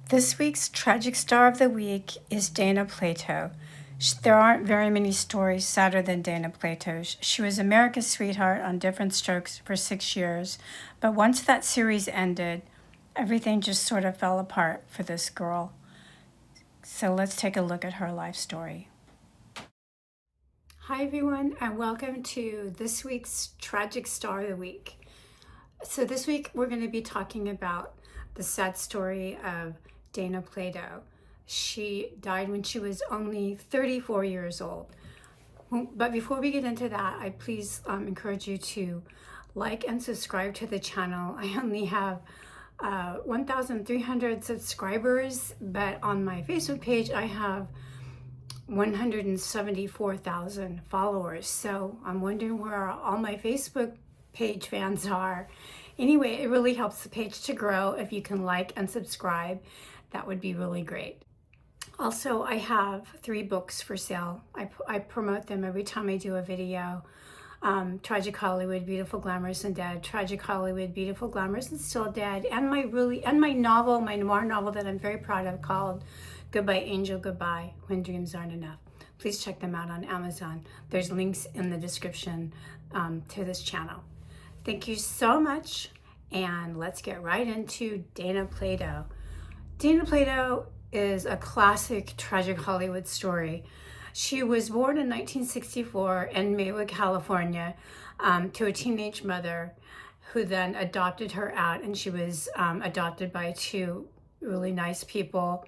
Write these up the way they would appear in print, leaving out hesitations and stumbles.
This week's Tragic Star of the Week is Dana Plato. There aren't very many stories sadder than Dana Plato's. She was America's sweetheart on Different Strokes for 6 years, but once that series ended, everything just sort of fell apart for this girl. So let's take a look at her life story. Hi everyone, and welcome to this week's Tragic Star of the Week. So this week we're going to be talking about the sad story of Dana Plato. She died when she was only 34 years old. But before we get into that, I please encourage you to like and subscribe to the channel. I only have 1,300 subscribers, but on my Facebook page I have 174,000 followers. So I'm wondering where all my Facebook page fans are. Anyway, it really helps the page to grow if you can like and subscribe. That would be really great. Also, I have 3 books for sale. I promote them every time I do a video. Tragic Hollywood, Beautiful, Glamorous, and Dead. Tragic Hollywood, Beautiful, Glamorous, and Still Dead. And my novel, my noir novel that I'm very proud of called Goodbye Angel, Goodbye, When Dreams Aren't Enough. Please check them out on Amazon. There's links in the description to this channel. Thank you so much, and let's get right into Dana Plato. Dana Plato is a classic tragic Hollywood story. She was born in 1964 in Maywood, California, to a teenage mother who then adopted her out, and she was adopted by 2 really nice people.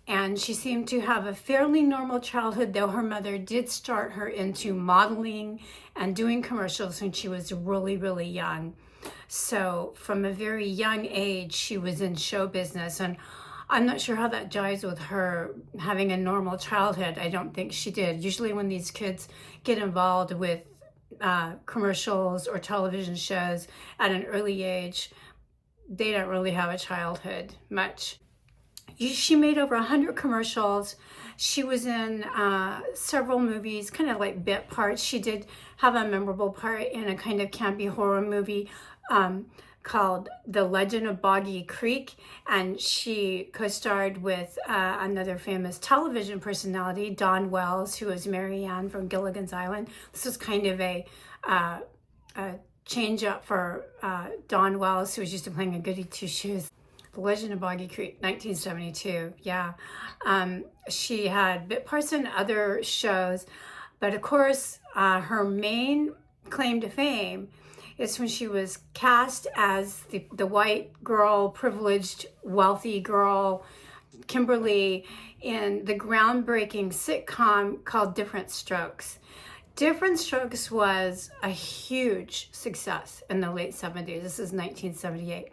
And she seemed to have a fairly normal childhood, though her mother did start her into modeling and doing commercials when she was really, really young. So from a very young age, she was in show business, and I'm not sure how that jives with her having a normal childhood. I don't think she did. Usually when these kids get involved with commercials or television shows at an early age, they don't really have a childhood much. She made over 100 commercials. She was in several movies, kind of like bit parts. She did have a memorable part in a kind of campy horror movie called The Legend of Boggy Creek, and she co-starred with another famous television personality, Dawn Wells, who was Mary Ann from Gilligan's Island. This was kind of a change up for Dawn Wells, who was used to playing a goody two-shoes. The Legend of Boggy Creek, 1972, yeah. She had bit parts in other shows, but of course, her main claim to fame is when she was cast as the white girl, privileged, wealthy girl, Kimberly, in the groundbreaking sitcom called Different Strokes. Different Strokes was a huge success in the late 70s. This is 1978.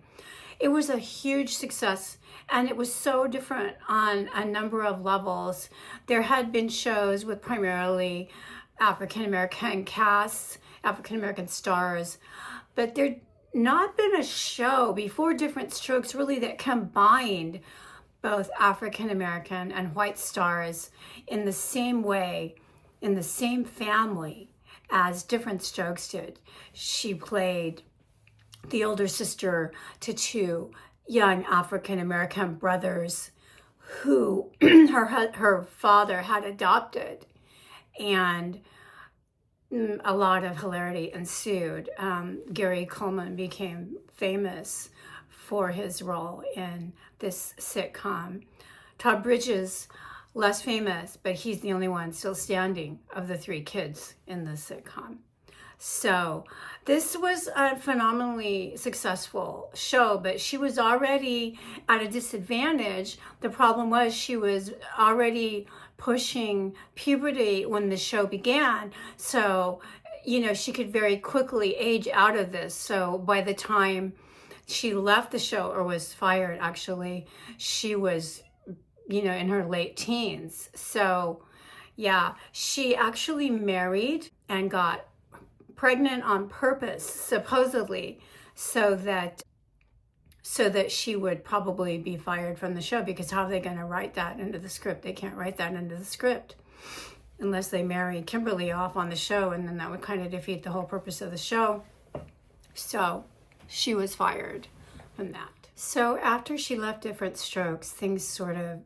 It was a huge success, and it was so different on a number of levels. There had been shows with primarily African-American casts, African-American stars, but there'd not been a show before Different Strokes really that combined both African-American and white stars in the same way, in the same family as Different Strokes did. She played the older sister to 2 young African-American brothers who her father had adopted, and a lot of hilarity ensued. Gary Coleman became famous for his role in this sitcom. Todd Bridges, less famous, but he's the only one still standing of the 3 kids in the sitcom. So this was a phenomenally successful show, but she was already at a disadvantage. The problem was she was already pushing puberty when the show began. So, she could very quickly age out of this. So by the time she left the show, or was fired actually, she was, in her late teens. So yeah, she actually married and got pregnant on purpose, supposedly, so that she would probably be fired from the show, because how are they going to write that into the script? They can't write that into the script unless they marry Kimberly off on the show, and then that would kind of defeat the whole purpose of the show. So she was fired from that. So after she left Different Strokes, things sort of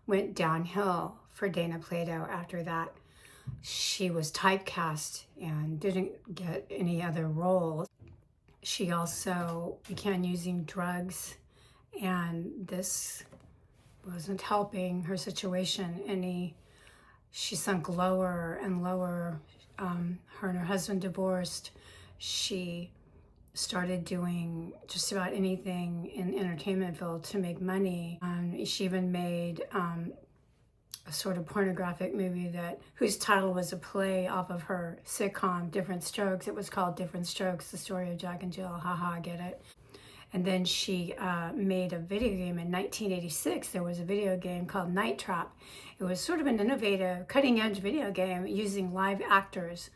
went downhill for Dana Plato after that. She was typecast and didn't get any other roles. She also began using drugs, and this wasn't helping her situation any. She sunk lower and lower. Her and her husband divorced. She started doing just about anything in entertainmentville to make money. She even made a sort of pornographic movie whose title was a play off of her sitcom Different Strokes. It was called Different Strokes, the story of Jack and Jill. Haha, get it? And then she made a video game in 1986. There was a video game called Night Trap. It was sort of an innovative, cutting-edge video game using live actors.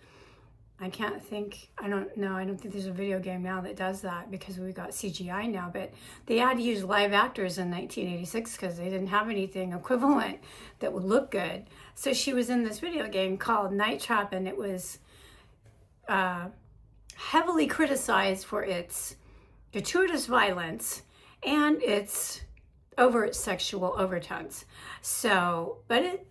I don't think there's a video game now that does that because we got CGI now, but they had to use live actors in 1986 because they didn't have anything equivalent that would look good. So she was in this video game called Night Trap, and it was heavily criticized for its gratuitous violence and its overt sexual overtones. So, but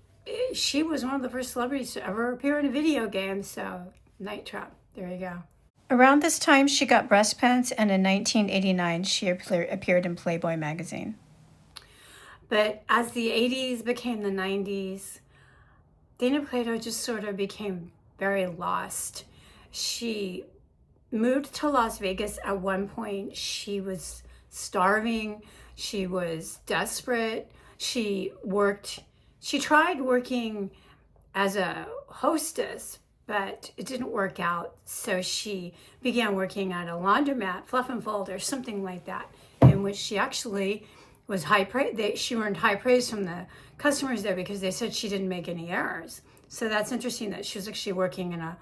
she was one of the first celebrities to ever appear in a video game, so Night Trap, there you go. Around this time, she got breast pence, and in 1989, she appeared in Playboy magazine. But as the 80s became the 90s, Dana Plato just sort of became very lost. She moved to Las Vegas at one point. She was starving. She was desperate. She tried working as a hostess, but it didn't work out. So she began working at a laundromat, Fluff and Fold, or something like that, in which she actually was high praise. She earned high praise from the customers there because they said she didn't make any errors. So that's interesting that she was actually working in a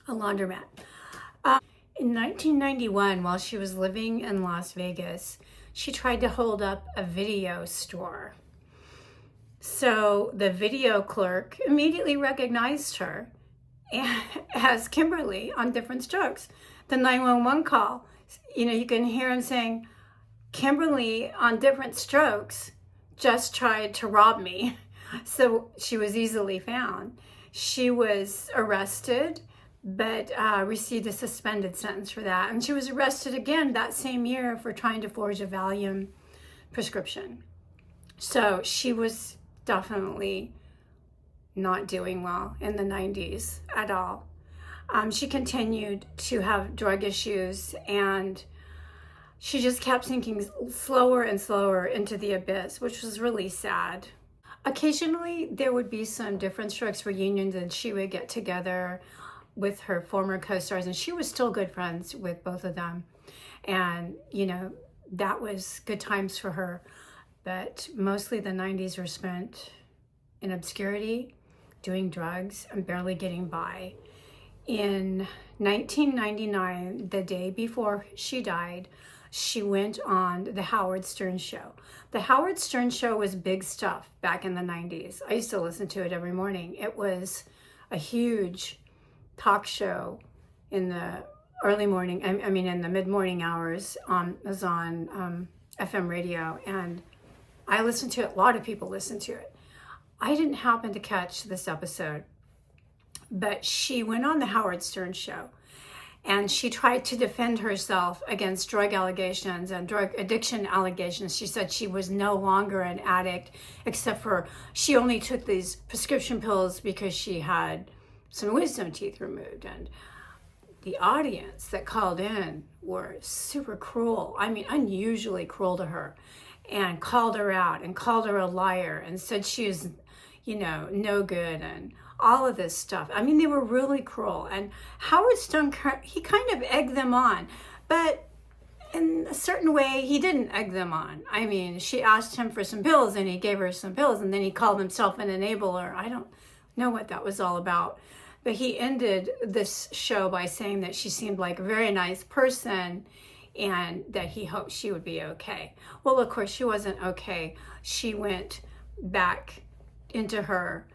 laundromat. In 1991, while she was living in Las Vegas, she tried to hold up a video store. So the video clerk immediately recognized her as Kimberly on Different Strokes. The 911 call, you can hear him saying, Kimberly on Different Strokes just tried to rob me. So she was easily found. She was arrested, but received a suspended sentence for that. And she was arrested again that same year for trying to forge a Valium prescription. So she was definitely not doing well in the 90s at all. She continued to have drug issues, and she just kept sinking slower and slower into the abyss, which was really sad. Occasionally, there would be some Different Strokes reunions, and she would get together with her former co-stars, and she was still good friends with both of them. And, that was good times for her. But mostly the 90s were spent in obscurity, doing drugs, and barely getting by. In 1999, the day before she died, she went on the Howard Stern Show. The Howard Stern Show was big stuff back in the 90s. I used to listen to it every morning. It was a huge talk show in the early morning, in the mid-morning hours. It was on FM radio, and I listened to it. A lot of people listened to it. I didn't happen to catch this episode, but she went on the Howard Stern Show, and she tried to defend herself against drug allegations and drug addiction allegations. She said she was no longer an addict, except for she only took these prescription pills because she had some wisdom teeth removed. And the audience that called in were super cruel. Unusually cruel to her, and called her out and called her a liar and said she was, no good and all of this stuff. They were really cruel. And Howard Stern, he kind of egged them on, but in a certain way, he didn't egg them on. She asked him for some pills, and he gave her some pills, and then he called himself an enabler. I don't know what that was all about. But he ended this show by saying that she seemed like a very nice person and that he hoped she would be okay. Well, of course, she wasn't okay. She went back into her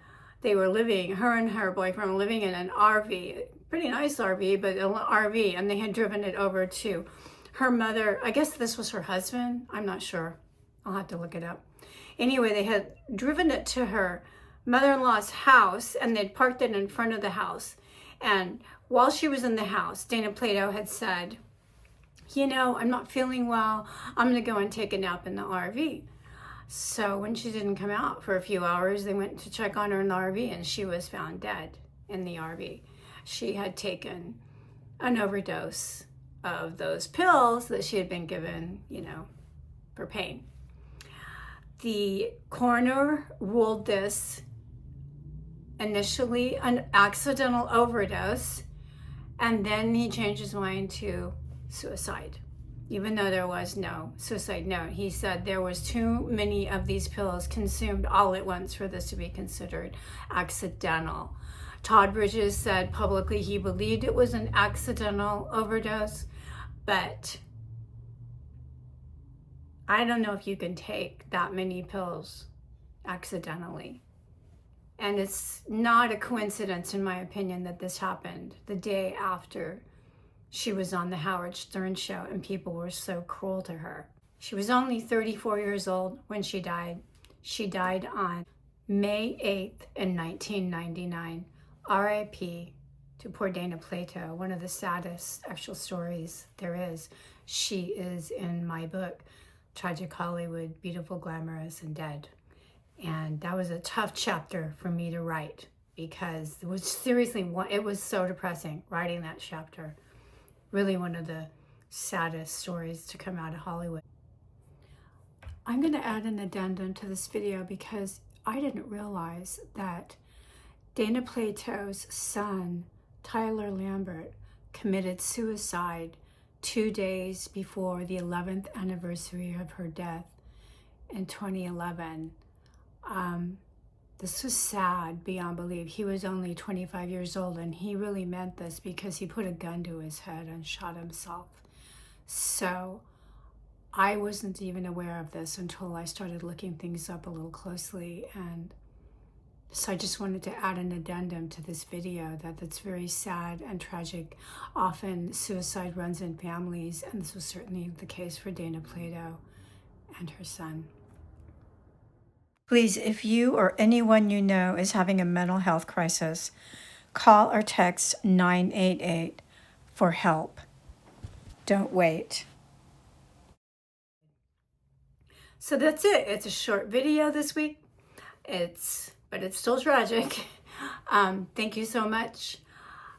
and her boyfriend were living in an RV, pretty nice RV, but an RV, and they had driven it over to her mother, I guess this was her husband. I'm not sure. I'll have to look it up. Anyway, they had driven it to her mother-in-law's house, and they'd parked it in front of the house. And while she was in the house, Dana Plato had said, you know, I'm not feeling well. I'm going to go and take a nap in the RV. So when she didn't come out for a few hours, they went to check on her in the RV, and she was found dead in the RV. She had taken an overdose of those pills that she had been given, you know, for pain. The coroner ruled this initially an accidental overdose, and then he changed his mind to suicide, even though there was no suicide note. He said there was too many of these pills consumed all at once for this to be considered accidental. Todd Bridges said publicly he believed it was an accidental overdose, but I don't know if you can take that many pills accidentally. And it's not a coincidence, in my opinion, that this happened the day after she was on the Howard Stern show and people were so cruel to her. She was only 34 years old when she died. She died on May 8th in 1999. R.I.P. to poor Dana Plato, one of the saddest actual stories there is. She is in my book, Tragic Hollywood, Beautiful, Glamorous, and Dead. And that was a tough chapter for me to write because it was seriously, it was so depressing writing that chapter. Really one of the saddest stories to come out of Hollywood. I'm going to add an addendum to this video because I didn't realize that Dana Plato's son, Tyler Lambert, committed suicide 2 days before the 11th anniversary of her death in 2011. This was sad beyond belief. He was only 25 years old, and he really meant this because he put a gun to his head and shot himself. So I wasn't even aware of this until I started looking things up a little closely, and so I just wanted to add an addendum to this video that's very sad and tragic. Often suicide runs in families, and this was certainly the case for Dana Plato and her son. Please, if you or anyone you know is having a mental health crisis, call or text 988 for help. Don't wait. So that's it. It's a short video this week. But it's still tragic. Thank you so much.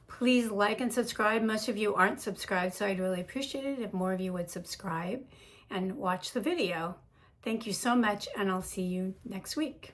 Please like and subscribe. Most of you aren't subscribed, so I'd really appreciate it if more of you would subscribe and watch the video. Thank you so much, and I'll see you next week.